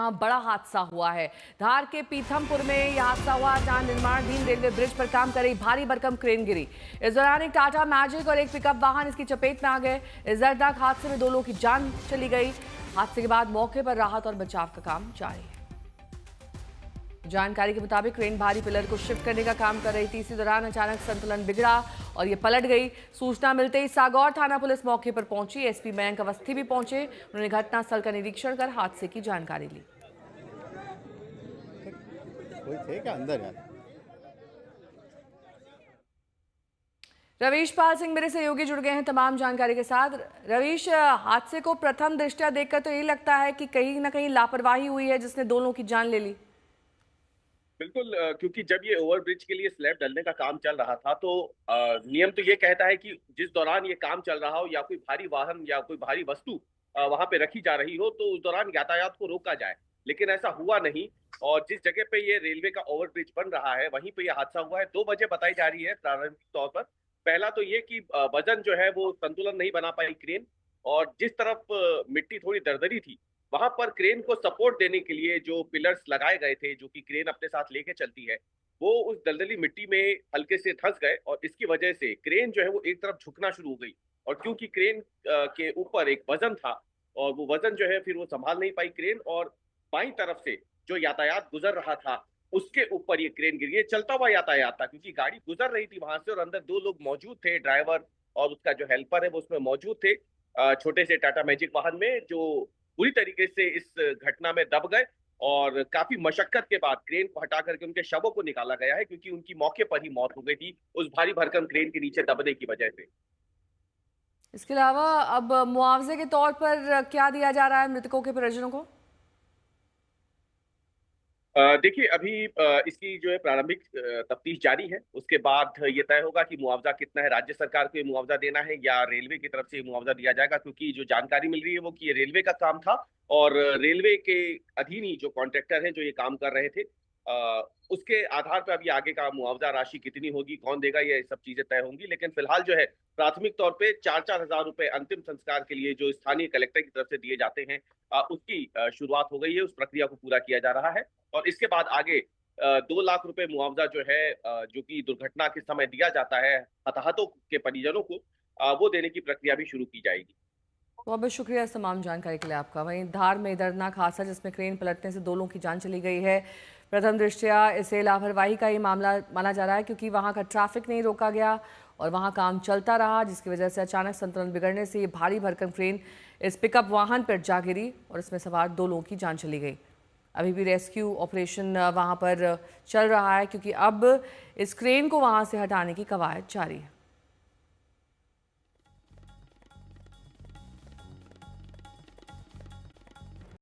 जहां बड़ा हादसा हुआ है। धार के पीथमपुर में यह हादसा हुआ जहां निर्माणाधीन रेलवे ब्रिज पर काम कर रही भारी भरकम क्रेन गिरी। इस दौरान एक टाटा मैजिक और एक पिकअप वाहन इसकी चपेट में आ गए। इस दर्दनाक हादसे में 2 लोगों की जान चली गई। हादसे के बाद मौके पर राहत और बचाव का काम जारी है। जानकारी के मुताबिक क्रेन भारी पिलर को शिफ्ट करने का काम कर रही थी। इसी दौरान अचानक संतुलन बिगड़ा और ये पलट गई। सूचना मिलते ही सागौर थाना पुलिस मौके पर पहुंची। एसपी मयंक अवस्थी भी पहुंचे। उन्होंने घटनास्थल का निरीक्षण कर हादसे की जानकारी ली। कोई थे क्या अंदर यार? रवीश पाल सिंह मेरे सहयोगी जुड़ गए हैं तमाम जानकारी के साथ। रवीश, हादसे को प्रथम दृष्टया देखकर तो यही लगता है कि कहीं ना कहीं लापरवाही हुई है जिसने 2 लोगों की जान ले ली। बिल्कुल, क्योंकि जब ये ओवरब्रिज के लिए स्लैब डलने का काम चल रहा था तो नियम तो ये कहता है कि जिस दौरान ये काम चल रहा हो या कोई भारी वाहन या कोई भारी वस्तु वहां पे रखी जा रही हो तो उस दौरान यातायात को रोका जाए, लेकिन ऐसा हुआ नहीं। और जिस जगह पे ये रेलवे का ओवरब्रिज बन रहा है वहीं पे ये हादसा हुआ है। 2 वजह बताई जा रही है प्रारंभिक तौर पर। पहला तो ये कि वजन जो है वो संतुलन नहीं बना पाई क्रेन, और जिस तरफ मिट्टी थोड़ी दरदरी थी वहां पर क्रेन को सपोर्ट देने के लिए जो पिलर्स लगाए गए थे, जो कि क्रेन अपने साथ लेके चलती है, वो उस दलदली मिट्टी में हल्के से धंस गए और इसकी वजह से क्रेन जो है वो एक तरफ झुकना शुरू हो गई। और क्योंकि क्रेन के ऊपर एक वजन था और वो वजन जो है फिर वो संभाल नहीं पाई क्रेन, और बाईं तरफ से जो यातायात गुजर रहा था उसके ऊपर ये क्रेन गिरी। ये चलता हुआ यातायात था क्योंकि गाड़ी गुजर रही थी वहां से और अंदर 2 लोग मौजूद थे, ड्राइवर और उसका जो हेल्पर है वो उसमें मौजूद थे छोटे से टाटा मैजिक वाहन में, जो पूरी तरीके से इस घटना में दब गए। और काफी मशक्कत के बाद क्रेन को हटा करके उनके शवों को निकाला गया है क्योंकि उनकी मौके पर ही मौत हो गई थी उस भारी भरकम क्रेन के नीचे दबने की वजह से। इसके अलावा अब मुआवजे के तौर पर क्या दिया जा रहा है मृतकों के परिजनों को? देखिए, अभी इसकी जो है प्रारंभिक तफ्तीश जारी है। उसके बाद ये तय होगा कि मुआवजा कितना है, राज्य सरकार को ये मुआवजा देना है या रेलवे की तरफ से ये मुआवजा दिया जाएगा, क्योंकि जो जानकारी मिल रही है वो कि ये रेलवे का काम था और रेलवे के अधीन ही जो कॉन्ट्रैक्टर हैं जो ये काम कर रहे थे, उसके आधार पर अभी आगे का मुआवजा राशि कितनी होगी, कौन देगा, ये सब चीजें तय होंगी। लेकिन फिलहाल जो है प्राथमिक तौर पे 4-4 हजार रुपए अंतिम संस्कार के लिए जो स्थानीय कलेक्टर की तरफ से दिए जाते हैं, उसकी शुरुआत हो गई है। उस प्रक्रिया को पूरा किया जा रहा है और इसके बाद आगे 2 लाख रुपए मुआवजा जो है, जो कि दुर्घटना के समय दिया जाता है हताहतों के परिजनों को, वो देने की प्रक्रिया भी शुरू की जाएगी। बहुत बहुत शुक्रिया इस तमाम जानकारी के लिए आपका। वहीं धार में दर्दनाक हादसा जिसमें क्रेन पलटने से 2 लोगों की जान चली गई है। प्रथम दृष्टया इसे लापरवाही का ही मामला माना जा रहा है क्योंकि वहां का ट्रैफिक नहीं रोका गया और वहां काम चलता रहा, जिसकी वजह से अचानक संतुलन बिगड़ने से ये भारी भरकम क्रेन इस पिकअप वाहन पर जा गिरी और इसमें सवार 2 लोगों की जान चली गई। अभी भी रेस्क्यू ऑपरेशन वहां पर चल रहा है क्योंकि अब इस क्रेन को वहां से हटाने की कवायद जारी है।